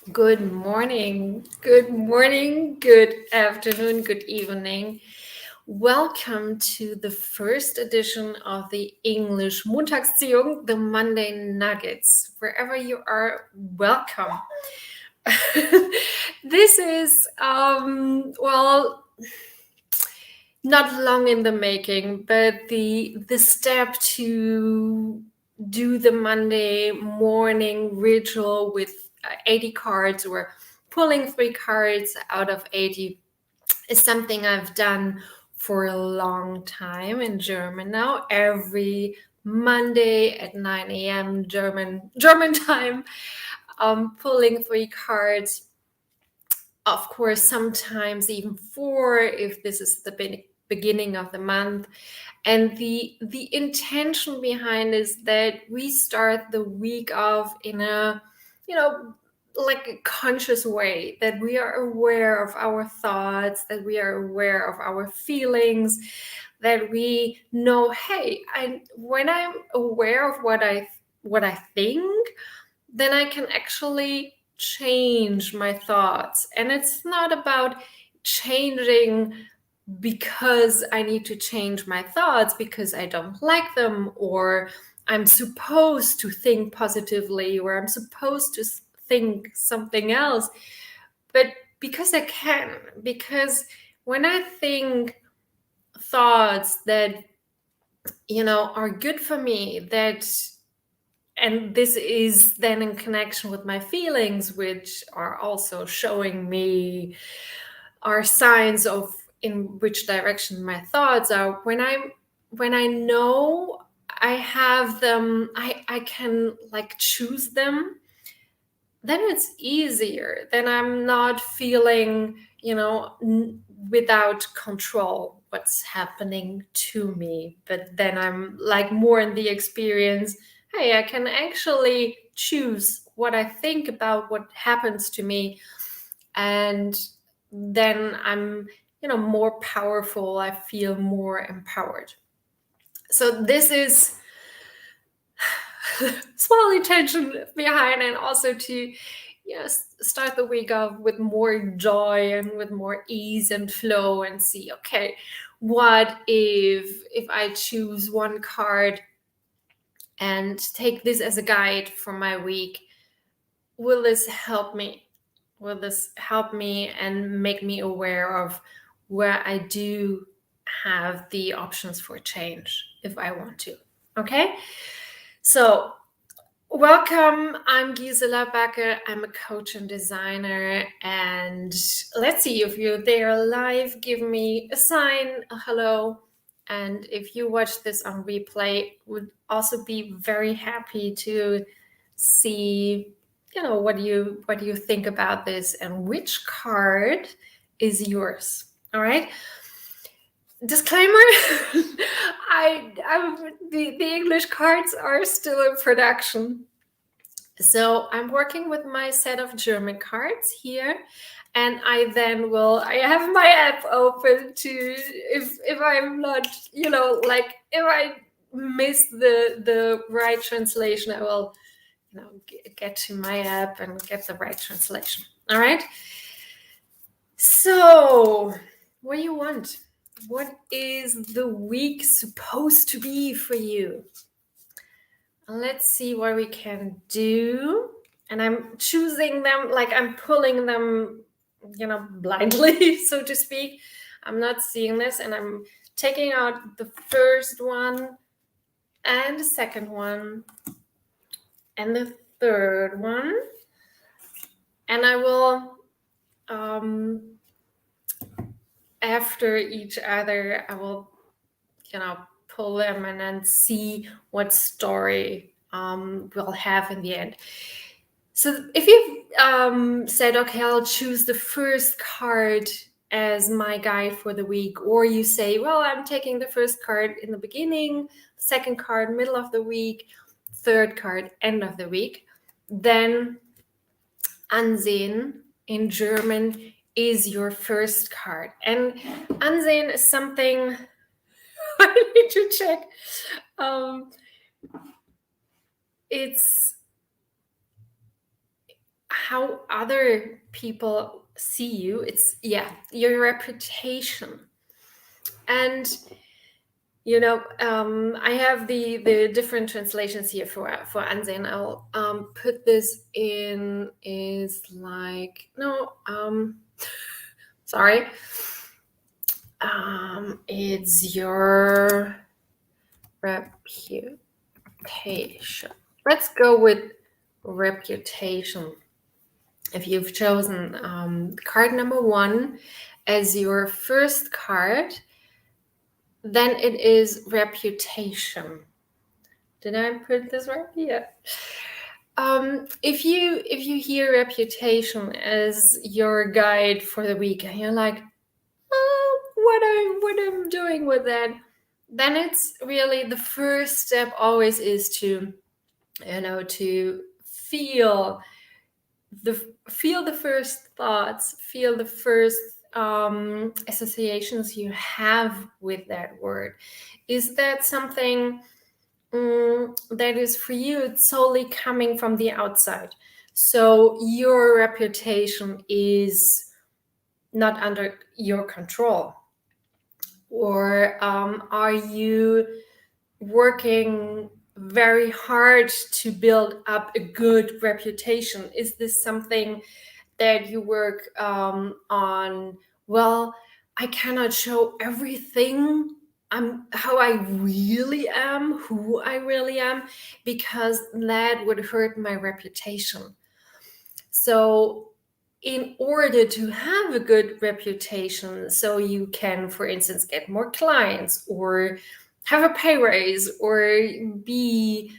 good morning, good afternoon, good evening. Welcome to the first edition of the English Montagsziehung, the Monday Nuggets. Wherever you are, welcome. This is, not long in the making, but the step to do the Monday morning ritual with 80 cards or pulling 3 cards out of 80 is something I've done for a long time in German now. Every Monday at 9 a.m. German time, pulling 3 cards. Of course, sometimes even 4 if this is the beginning of the month. And the intention behind is that we start the week off in a, like a conscious way, that we are aware of our thoughts, that we are aware of our feelings, that we know, hey, when I'm aware of what I think, then I can actually change my thoughts. And it's not about changing because I need to change my thoughts because I don't like them, or I'm supposed to think positively, or I'm supposed to think something else, but because I can. Because when I think thoughts that, are good for me, and this is then in connection with my feelings, which are also showing me are signs of in which direction my thoughts are. When I know I have them, I can like choose them, then it's easier. Then I'm not feeling, without control what's happening to me. But then I'm like more in the experience, hey, I can actually choose what I think about what happens to me. And then I'm, more powerful. I feel more empowered. So this is small intention behind, and also to start the week off with more joy and with more ease and flow, and see, okay, what if I choose one card and take this as a guide for my week? Will this help me? Will this help me and make me aware of where I do have the options for change if I want to? Okay, so welcome. I'm Gisela Backe. I'm a coach and designer. And let's see, if you're there live, give me a sign, a hello. And if you watch this on replay, would also be very happy to see, what do you think about this and which card is yours. All right. Disclaimer, the English cards are still in production. So I'm working with my set of German cards here, and I have my app open to, if I'm not, like if I miss the right translation, I will, get to my app and get the right translation. All right. So what do you want? What is the week supposed to be for you? Let's see what we can do. And I'm choosing them, like I'm pulling them, blindly, so to speak. I'm not seeing this, and I'm taking out the first one and the second one and the third one. And I will, after each other, I will, pull them and then see what story we'll have in the end. So if you've said, okay, I'll choose the first card as my guide for the week, or you say, well, I'm taking the first card in the beginning, second card middle of the week, third card end of the week, then Ansehen in German is your first card. And Ansehen is something I need to check. It's how other people see you. It's your reputation. And I have the different translations here for Ansehen. I'll put this in is like sorry. It's your reputation. Let's go with reputation. If you've chosen card number 1 as your first card, then it is reputation. Did I put this right? Yeah. If you hear reputation as your guide for the week, and you're like, what I'm doing with that, then it's really the first step. Always is to feel the first thoughts, feel the first associations you have with that word. Is that something that is for you? It's solely coming from the outside, so your reputation is not under your control? Or are you working very hard to build up a good reputation? Is this something that you work on? Well, I cannot show everything how I really am, who I really am, because that would hurt my reputation. So in order to have a good reputation, so you can, for instance, get more clients or have a pay raise or be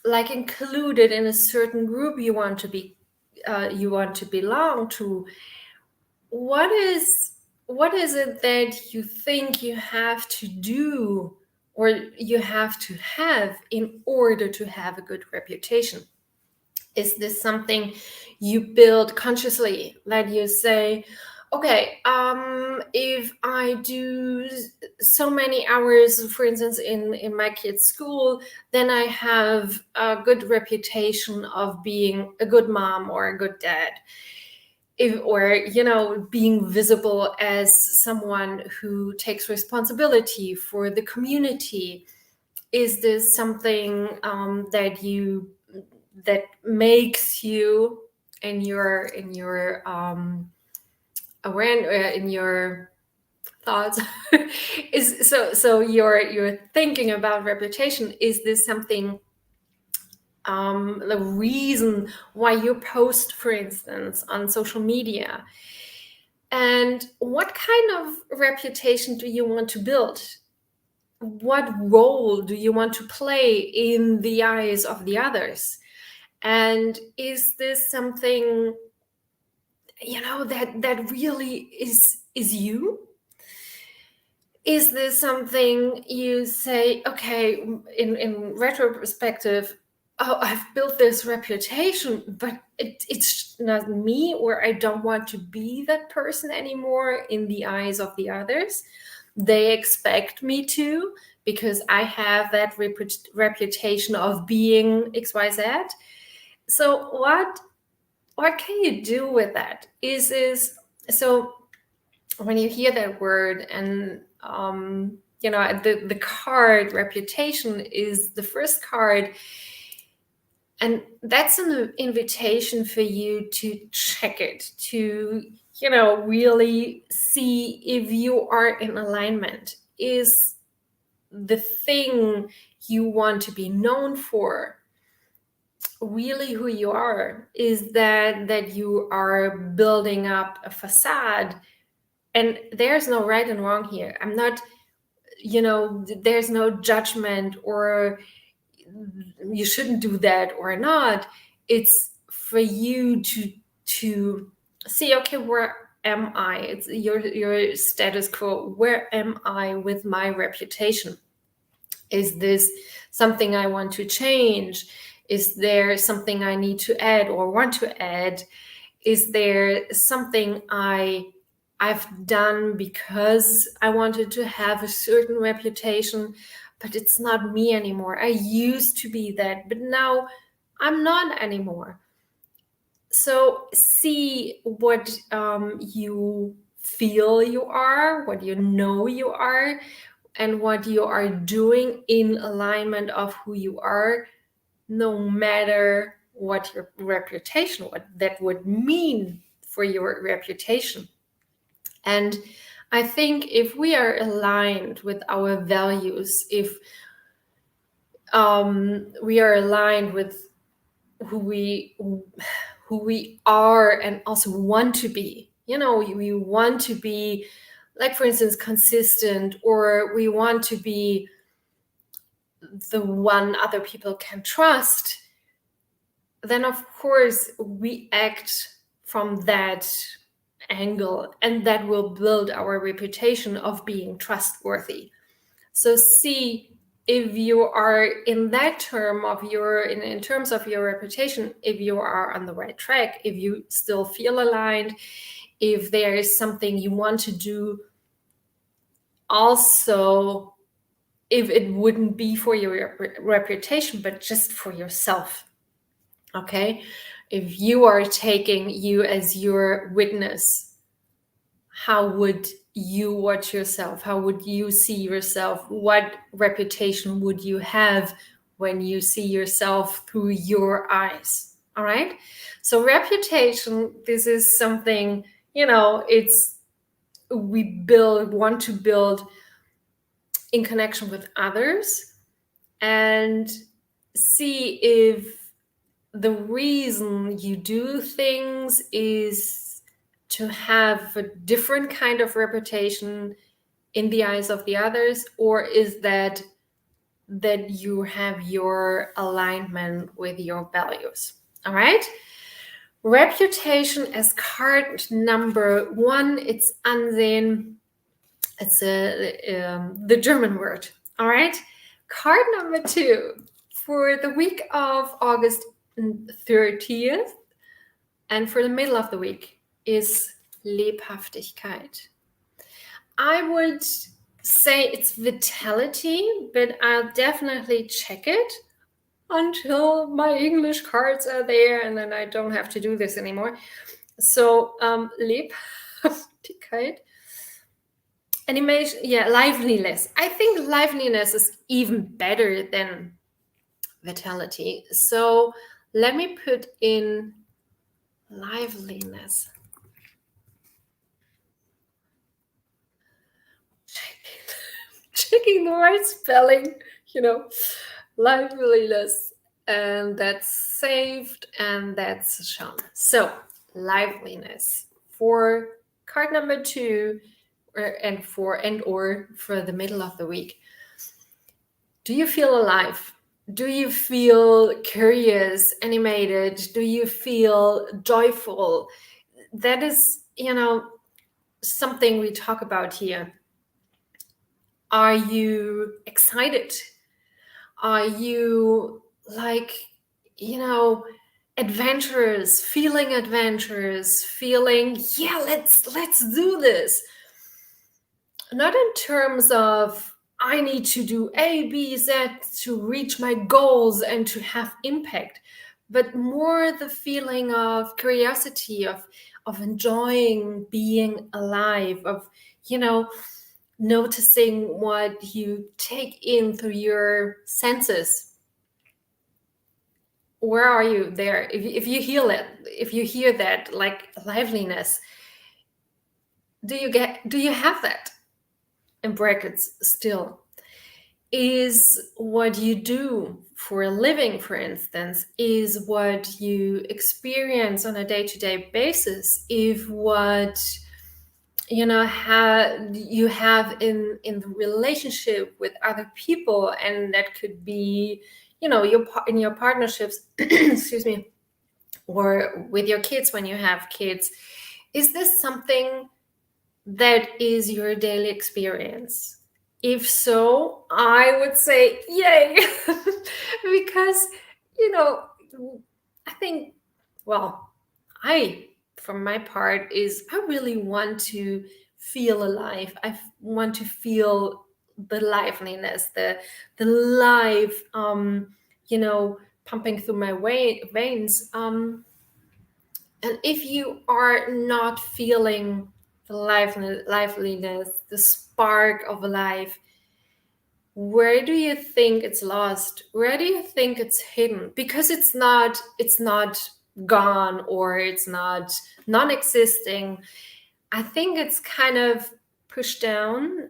like included in a certain group you want to belong to, what is it that you think you have to do or you have to have in order to have a good reputation? Is this something you build consciously, that you say, okay, if I do so many hours, for instance, in my kids' school, then I have a good reputation of being a good mom or a good dad? Being visible as someone who takes responsibility for the community. Is this something that makes you in your awareness, in your thoughts? Is so you're thinking about reputation? Is this something, the reason why you post, for instance, on social media? And what kind of reputation do you want to build? What role do you want to play in the eyes of the others? And is this something that really is you? Is this something you say, okay, in retrospective, oh, I've built this reputation, but it's not me, or I don't want to be that person anymore in the eyes of the others. They expect me to, because I have that reputation of being XYZ. So what can you do with that? So when you hear that word, and the card reputation is the first card, and that's an invitation for you to check it, to really see if you are in alignment. Is the thing you want to be known for really who you are? Is that you are building up a facade? And there's no right and wrong here. I'm not, there's no judgment or you shouldn't do that or not. It's for you to see, okay, where am I? It's your status quo. Where am I with my reputation? Is this something I want to change? Is there something I need to add or want to add? Is there something I've done because I wanted to have a certain reputation, but it's not me anymore? I used to be that, but now I'm not anymore. So see what you feel you are, what you know you are, and what you are doing in alignment of who you are, no matter what your reputation, what that would mean for your reputation. And I think if we are aligned with our values, if we are aligned with who we are and also want to be, we want to be, like, for instance, consistent, or we want to be the one other people can trust, then of course we act from that angle, and that will build our reputation of being trustworthy. So see if you are in that term of your in terms of your reputation, if you are on the right track, if you still feel aligned, if there is something you want to do, also if it wouldn't be for your reputation but just for yourself. Okay, if you are taking you as your witness, how would you watch yourself? How would you see yourself? What reputation would you have when you see yourself through your eyes? All right. So reputation, this is something, it's we want to build in connection with others, and see if the reason you do things is to have a different kind of reputation in the eyes of the others, or is that you have your alignment with your values. All right. Reputation as card number 1, it's Ansehen. It's the German word. All right. Card number 2 for the week of August 30th and for the middle of the week is Lebhaftigkeit. I would say it's vitality, but I'll definitely check it until my English cards are there, and then I don't have to do this anymore. So Lebhaftigkeit, animation, yeah, liveliness. I think liveliness is even better than vitality. So let me put in liveliness. Checking the right spelling, liveliness, and that's saved and that's shown. So liveliness for card number 2, and for the middle of the week. Do you feel alive? Do you feel curious, animated? Do you feel joyful? That is, something we talk about here. Are you excited? Are you adventurous, feeling, yeah, let's do this. Not in terms of I need to do A, B, Z to reach my goals and to have impact, but more the feeling of curiosity, of enjoying being alive, of, noticing what you take in through your senses. Where are you there? If you hear that, like liveliness, do you have that? In brackets still. Is what you do for a living, for instance, is what you experience on a day-to-day basis, if what you have in the relationship with other people, and that could be in your partnerships excuse me, or with your kids when you have kids. Is this something that is your daily experience? If so, I would say yay. Because I think, well, from my part, is I really want to feel alive. I want to feel the liveliness, the life pumping through my veins. And if you are not feeling the liveliness, the spark of life, where do you think it's lost? Where do you think it's hidden? Because it's not gone, or it's not non-existing. I think it's kind of pushed down,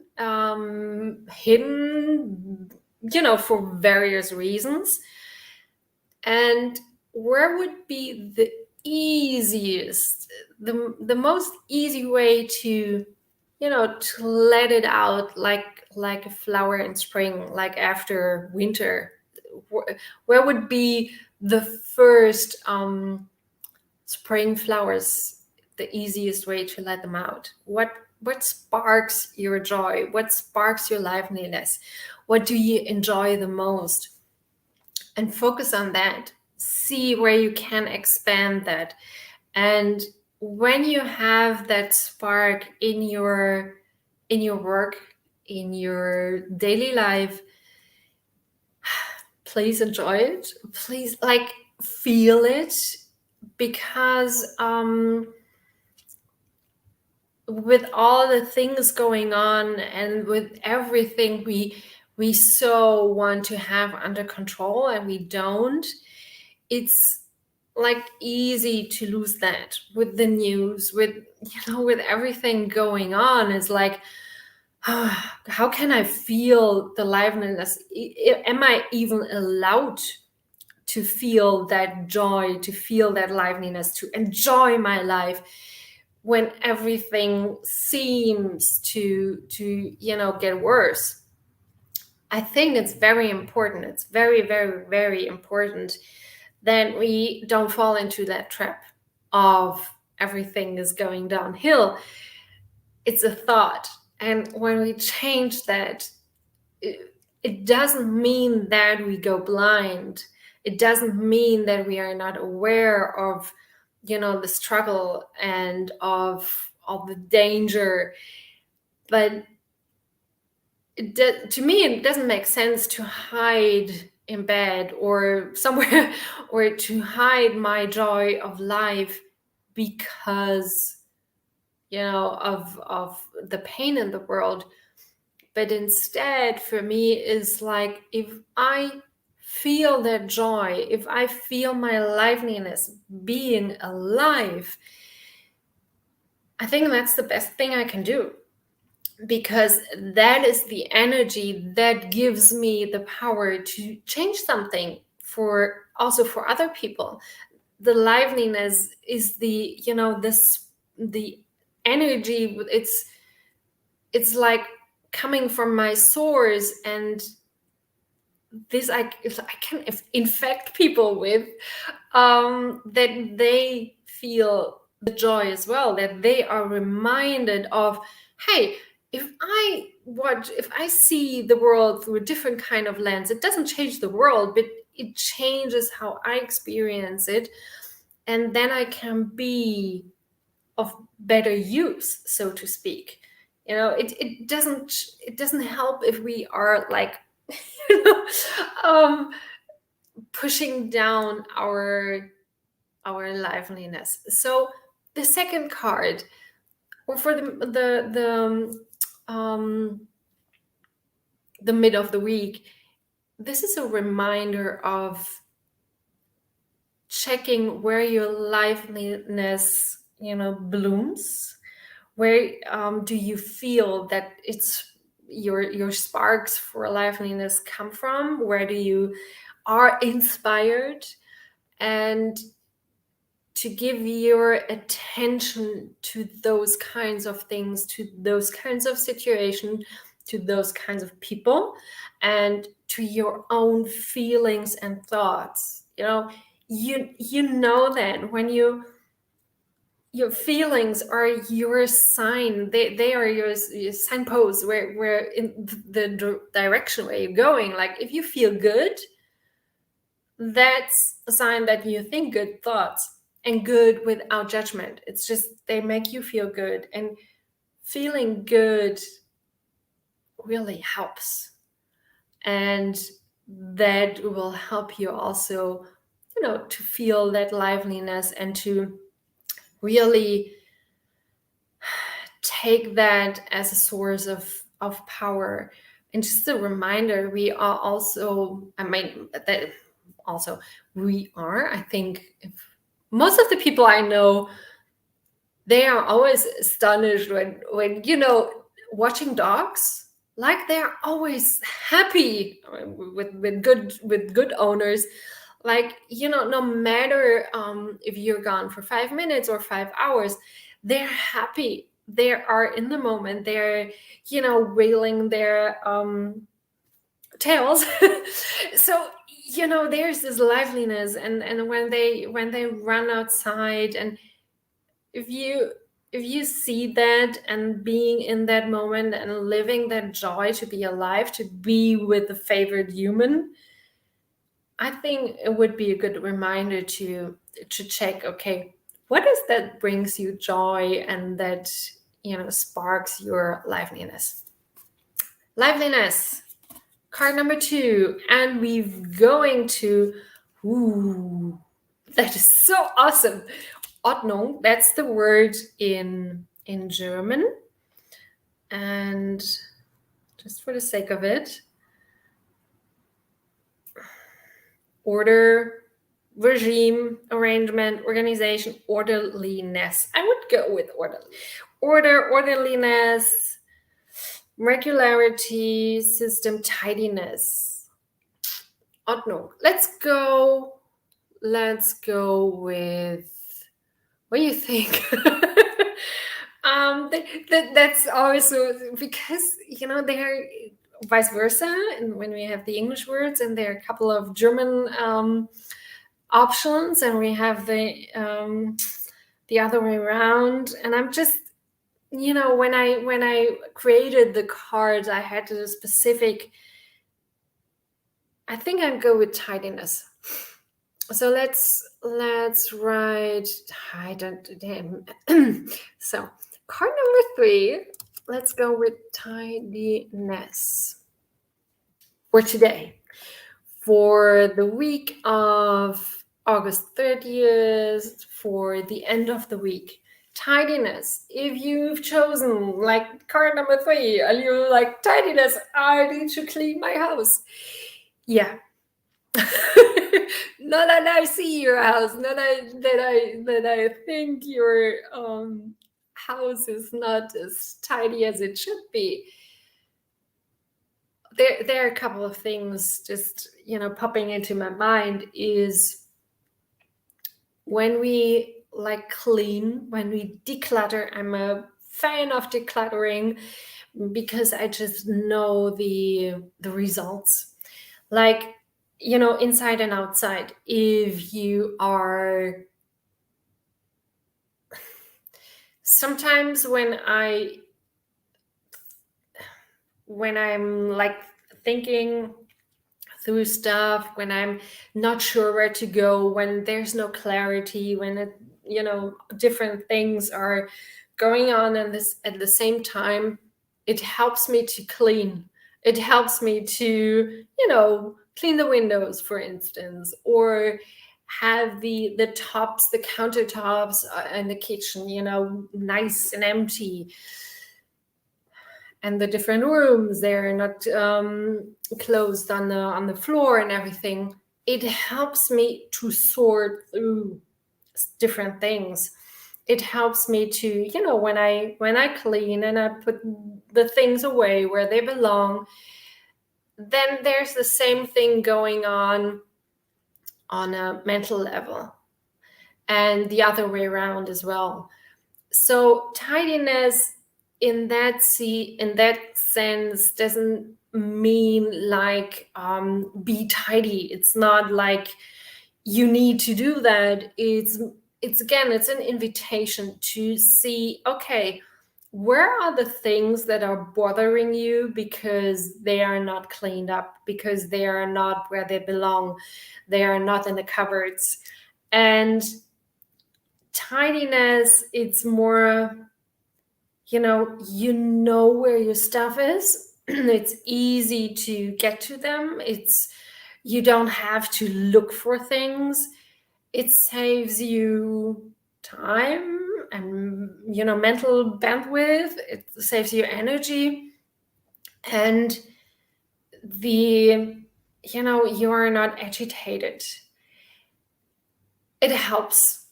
hidden, for various reasons. And where would be the easiest, the most easy way to, to let it out, like a flower in spring, like after winter? Where would be the first spring flowers, the easiest way to let them out? What sparks your joy? What sparks your liveliness? What do you enjoy the most? And focus on that. See where you can expand that. And when you have that spark in your work, in your daily life, please enjoy it. Please, feel it, because with all the things going on, and with everything we so want to have under control, and we don't, it's like easy to lose that with the news, with with everything going on. It's like, how can I feel the liveliness? Am I even allowed to feel that joy, to feel that liveliness, to enjoy my life, when everything seems to get worse? I think it's very important. It's very, very, very important that we don't fall into that trap of everything is going downhill. It's a thought. And when we change that, it doesn't mean that we go blind. It doesn't mean that we are not aware of, the struggle and of the danger. But to me, it doesn't make sense to hide in bed or somewhere or to hide my joy of life because of the pain in the world. But instead, for me, is like, if I feel that joy, if I feel my liveliness, being alive, I think that's the best thing I can do, because that is the energy that gives me the power to change something for other people. The liveliness is the the energy. It's like coming from my source, and this I can infect people with, that they feel the joy as well, that they are reminded of, hey, if I see the world through a different kind of lens, it doesn't change the world, but it changes how I experience it, and then I can be of better use, so to speak. It doesn't help if we are like pushing down our liveliness. So the second card, or for the mid of the week, this is a reminder of checking where your liveliness blooms. Where do you feel that it's your sparks for liveliness come from? Where do you are inspired? And to give your attention to those kinds of things, to those kinds of situations, to those kinds of people, and to your own feelings and thoughts. You know that when your feelings are your sign, they are your signposts where in the direction where you're going. Like, if you feel good, that's a sign that you think good thoughts, and good without judgment. It's just they make you feel good, and feeling good really helps, and that will help you also to feel that liveliness, and to really take that as a source of power. And just a reminder, we are also, I mean, that also we are, I think, most of the people I know, they are always astonished when watching dogs, like they're always happy with good owners, like no matter if you're gone for 5 minutes or 5 hours, they're happy, they are in the moment, they're wailing their tails. So there's this liveliness, and when they run outside, and if you see that and being in that moment and living that joy to be alive, to be with the favorite human, I think it would be a good reminder to check, okay, what is that brings you joy and that sparks your liveliness. Card number 2, and we're going to, ooh, that is so awesome. Ordnung, that's the word in German. And just for the sake of it, order, regime, arrangement, organization, orderliness. I would go with orderliness, regularity, system, tidiness. Ordnung. Let's go with, what do you think? That's also because they're vice versa, and when we have the English words, and there are a couple of German options, and we have the other way around. And I'm just when I created the cards, I had a specific, I think I'd go with tidiness. So let's write so card number 3, let's go with tidiness for today, for the week of August 30th, for the end of the week. Tidiness. If you've chosen like card number 3 and you're like, tidiness, I need to clean my house. Yeah. Not that I see your house, not that I think your house is not as tidy as it should be. There are a couple of things just popping into my mind. Is when we clean, when we declutter. I'm a fan of decluttering because I just know the results, inside and outside. If you are, sometimes when I'm thinking through stuff, when I'm not sure where to go, when there's no clarity, when different things are going on at the same time, it helps me to clean. It helps me to clean the windows, for instance, or have the tops, the countertops in the kitchen nice and empty, and the different rooms, they're not closed on the floor and everything. It helps me to sort through different things. It helps me to when I clean and I put the things away where they belong, then there's the same thing going on a mental level, and the other way around as well. So tidiness in that sense doesn't mean be tidy. It's not like you need to do that. It's an invitation to see, okay, where are the things that are bothering you because they are not cleaned up, because they are not where they belong, they are not in the cupboards. And tidiness, it's more, you know where your stuff is. It's easy to get to them. You don't have to look for things. It saves you time mental bandwidth. It saves you energy, and you are not agitated. It helps.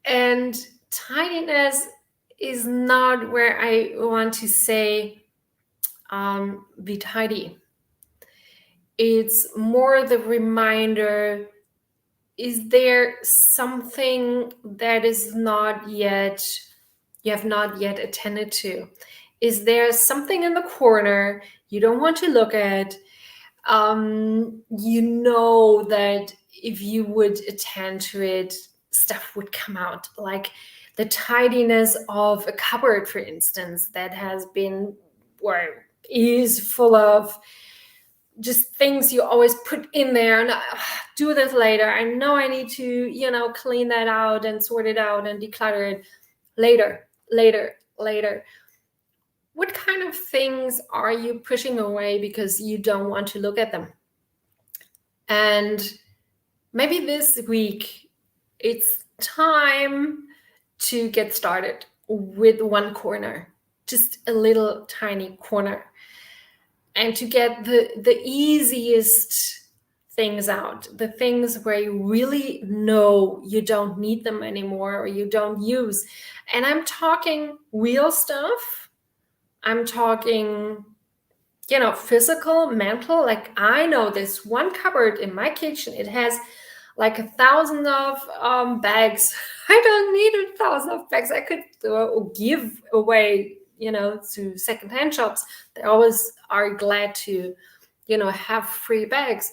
And tidiness is not where I want to say be tidy. It's more the reminder, is there something that is not yet, you have not yet attended to? Is there something in the corner you don't want to look at? You know that if you would attend to it, stuff would come out, like the tidiness of a cupboard, for instance, that has been or is full of just things you always put in there and do this later. I know I need to, clean that out and sort it out and declutter it later. What kind of things are you pushing away because you don't want to look at them? And maybe this week it's time to get started with one corner, just a little tiny corner, and to get the easiest things out, the things where you really know you don't need them anymore or you don't use. And I'm talking real stuff. I'm talking, physical, mental. Like, I know this one cupboard in my kitchen, it has like 1,000 of bags. I don't need 1,000 of bags. I could give away, to secondhand shops. They always are glad to, have free bags.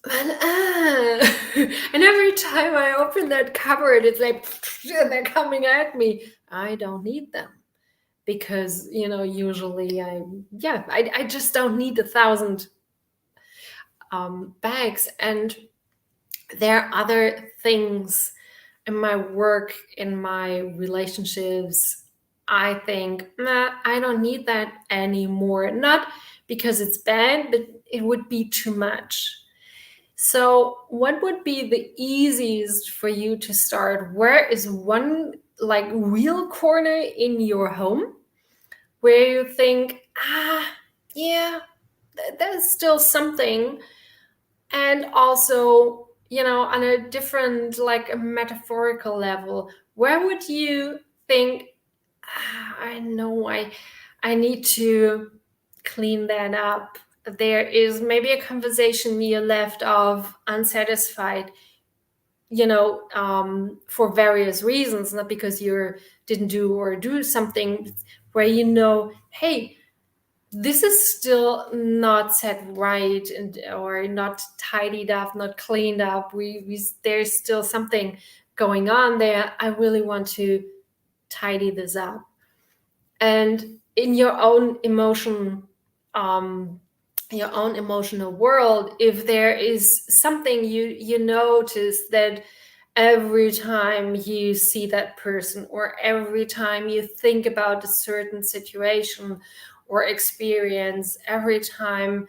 And, and every time I open that cupboard, it's like they're coming at me. I don't need them because, usually I just don't need 1,000 bags. And there are other things in my work, in my relationships. I think, I don't need that anymore. Not because it's bad, but it would be too much. So what would be the easiest for you to start? Where is one like real corner in your home where you think, there's still something? And also, on a different, like a metaphorical level, where would you think, I know I need to clean that up? There is maybe a conversation you left of unsatisfied, for various reasons, not because you didn't do something, where hey, this is still not set right or not tidied up, not cleaned up. There's still something going on there. I really want to tidy this up. And in your own emotional world, if there is something you notice that every time you see that person or every time you think about a certain situation or experience, every time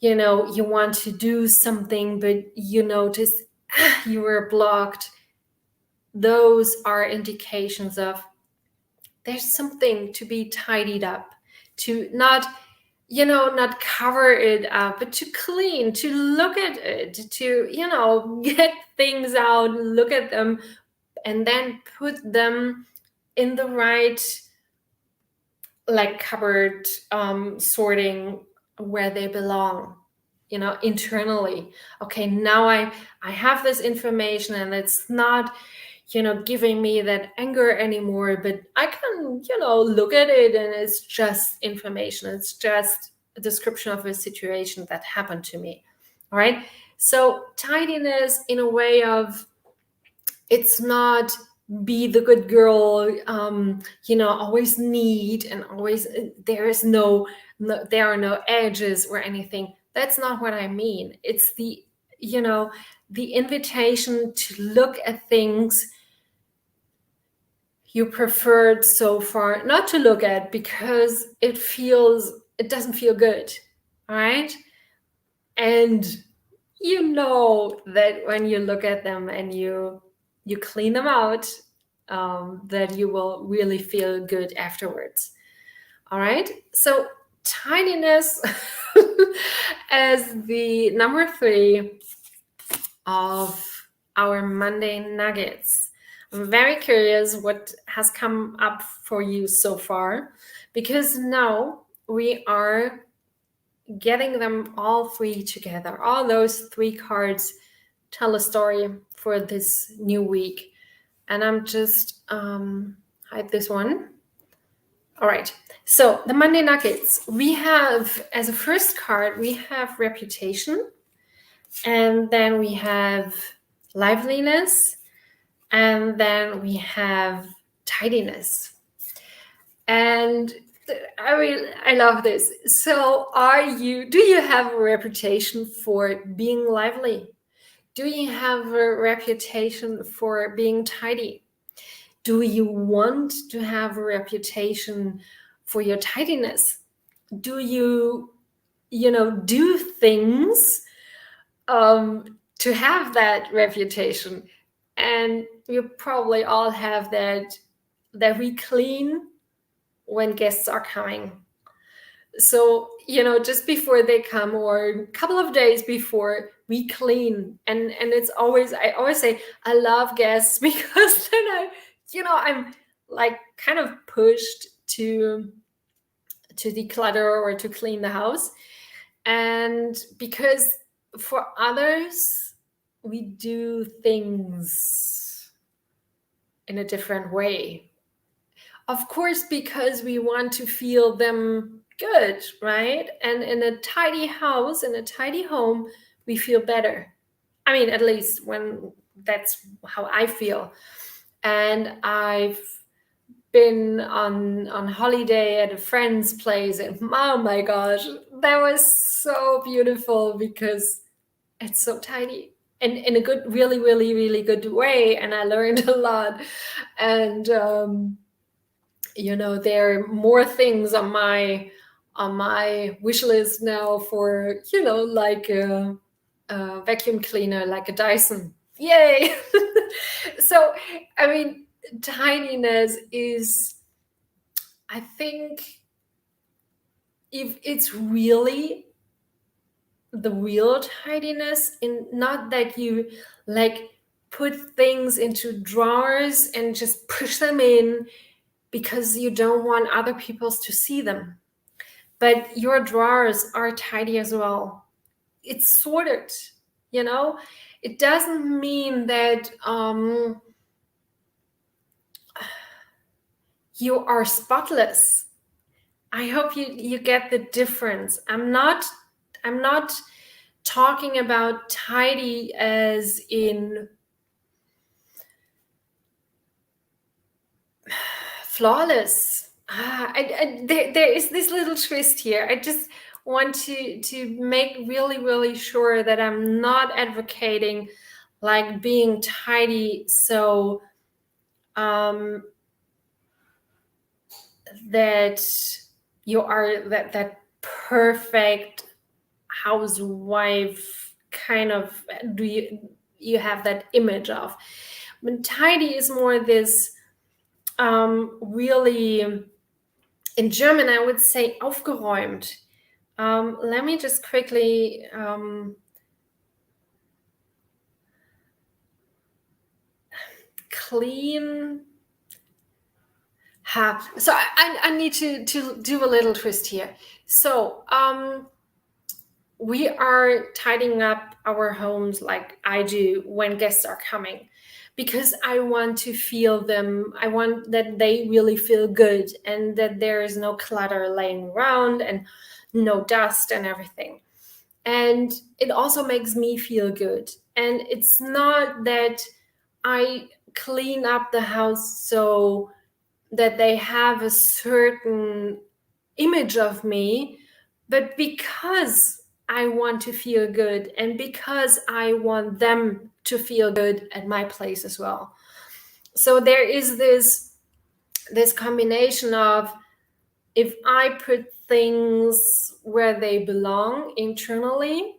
you want to do something but you notice you were blocked, those are indications of there's something to be tidied up, to not cover it up, but to clean, to look at it, to get things out, look at them, and then put them in the right like cupboard sorting where they belong, internally. Okay, now I have this information and it's not giving me that anger anymore, but I can look at it and it's just information, it's just a description of a situation that happened to me. All right, so tidiness in a way of, it's not be the good girl, always neat and always there are no edges or anything. That's not what I mean. It's the invitation to look at things you preferred so far not to look at because it doesn't feel good. All right, and that when you look at them and you you clean them out, that you will really feel good afterwards. All right. So tidiness as the number 3 of our Monday nuggets. I'm very curious what has come up for you so far, because now we are getting them all 3 together. All those 3 cards tell a story for this new week. And I'm just hide this one. All right. So the Monday nuggets, we have as a first card, we have reputation, and then we have liveliness, and then we have tidiness. And I love this. So do you have a reputation for being lively? Do you have a reputation for being tidy? Do you want to have a reputation for your tidiness? Do you do things to have that reputation? And you probably all have that we clean when guests are coming. So, just before they come or a couple of days before, we clean. And I always say, I love guests because then I'm like kind of pushed to declutter or to clean the house. And because for others, we do things in a different way. Of course, because we want to feel them good, right? And in a tidy house, in a tidy home, we feel better. I mean, at least when that's how I feel. And I've been on holiday at a friend's place, and oh my gosh, that was so beautiful because it's so tidy and in a good, really, really, really good way. And I learned a lot. And there are more things on my wish list now for like a vacuum cleaner, like a Dyson. Yay! So I mean, tidiness is, I think, if it's really the real tidiness, in not that you like put things into drawers and just push them in because you don't want other people to see them, but your drawers are tidy as well. It's sorted. It doesn't mean that you are spotless. I hope you get the difference. I'm not talking about tidy as in flawless. There is this little twist here. I just want to make really, really sure that I'm not advocating like being tidy so that you are that perfect housewife kind of, you have that image of. But tidy is more this really, in German I would say aufgeräumt. Let me just quickly clean. So I need to do a little twist here. So we are tidying up our homes like I do when guests are coming, because I want to feel them. I want that they really feel good and that there is no clutter laying around and no dust and everything. And it also makes me feel good. And it's not that I clean up the house so that they have a certain image of me, but because I want to feel good and because I want them to feel good at my place as well. So there is this combination of, if I put things where they belong internally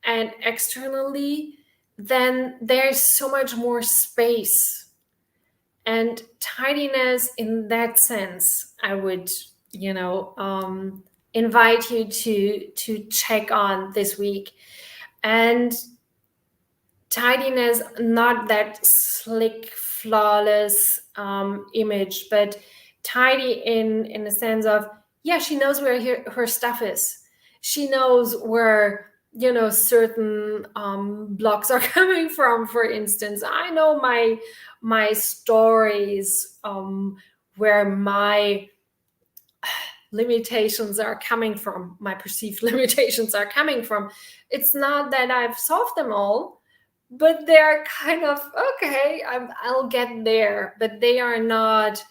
and externally, then there's so much more space. And tidiness in that sense, I would, invite you to check on this week. And tidiness, not that slick, flawless image, but tidy in the sense of, yeah, she knows where her stuff is. She knows where certain blocks are coming from. For instance, I know my stories, where my limitations are coming from, my perceived limitations are coming from. It's not that I've solved them all, but they're kind of okay. I'll get there, but they are not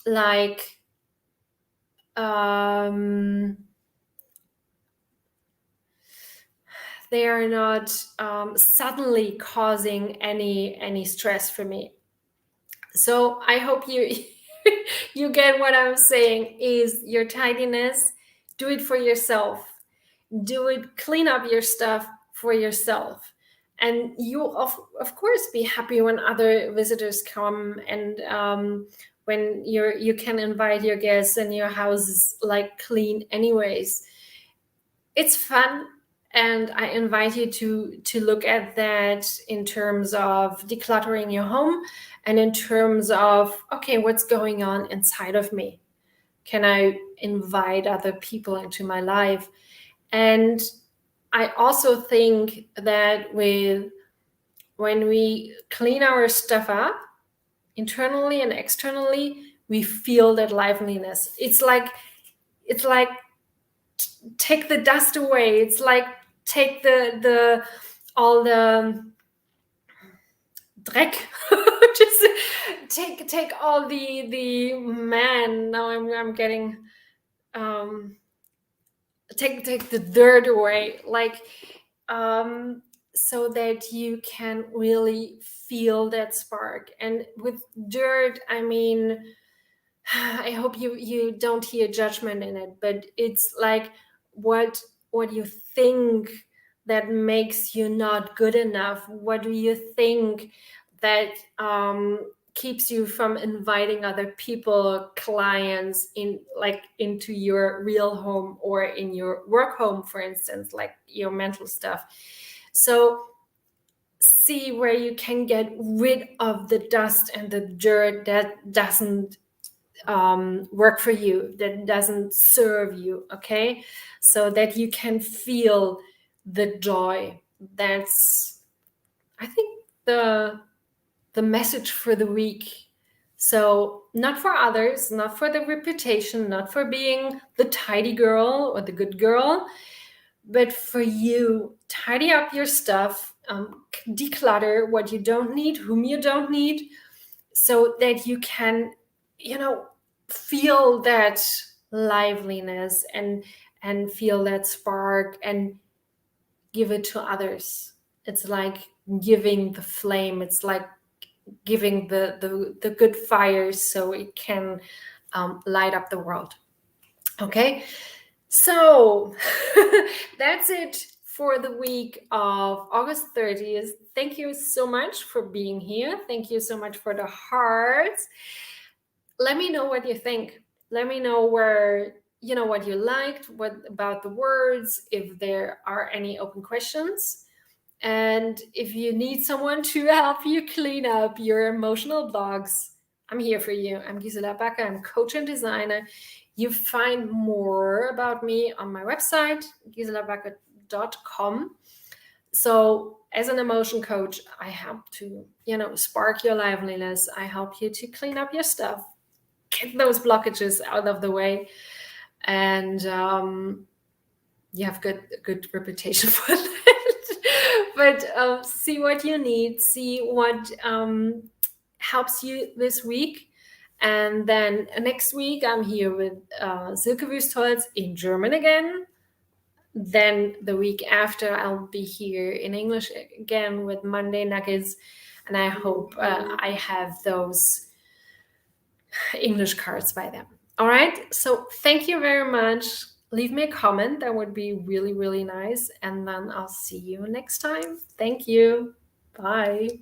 like they are not suddenly causing any stress for me. So I hope you you get what I'm saying. Is your tidiness, do it for yourself. Do it, clean up your stuff for yourself. And you of course be happy when other visitors come, and when you can invite your guests and your house is like clean anyways. It's fun, and I invite you to look at that in terms of decluttering your home, and in terms of, okay, what's going on inside of me? Can I invite other people into my life? And I also think that when we clean our stuff up internally and externally, we feel that liveliness. It's like take the dust away. It's like take the all the dreck. Just take all the man. Now I'm getting take the dirt away, like so that you can really feel that spark. And with dirt, I mean, I hope you don't hear judgment in it, but it's like what you think that makes you not good enough. What do you think that keeps you from inviting other people, clients, into your real home, or in your work home, for instance, like your mental stuff? So see where you can get rid of the dust and the dirt that doesn't work for you, that doesn't serve you, okay? So that you can feel the joy. That's, I think, the message for the week. So not for others, not for the reputation, not for being the tidy girl or the good girl, but for you. Tidy up your stuff, declutter what you don't need, whom you don't need, so that you can, feel that liveliness and feel that spark and give it to others. It's like giving the flame. It's like giving the good fire, so it can light up the world. Okay, so that's it for the week of August 30th. Thank you so much for being here. Thank you so much for the hearts. Let me know what you think. Let me know where, what you liked, what about the words, if there are any open questions. And if you need someone to help you clean up your emotional blocks, I'm here for you. I'm Gisela Backer. I'm coach and designer. You find more about me on my website, giselabacker.com. So as an emotion coach, I help to, spark your liveliness. I help you to clean up your stuff, get those blockages out of the way, and you have good reputation for that. But see what you need, see what helps you this week. And then next week I'm here with Silke Wüstholz in German again. Then the week after I'll be here in English again with Monday Nuggets. And I hope I have those English cards by then. All right. So thank you very much. Leave me a comment. That would be really, really nice. And then I'll see you next time. Thank you. Bye.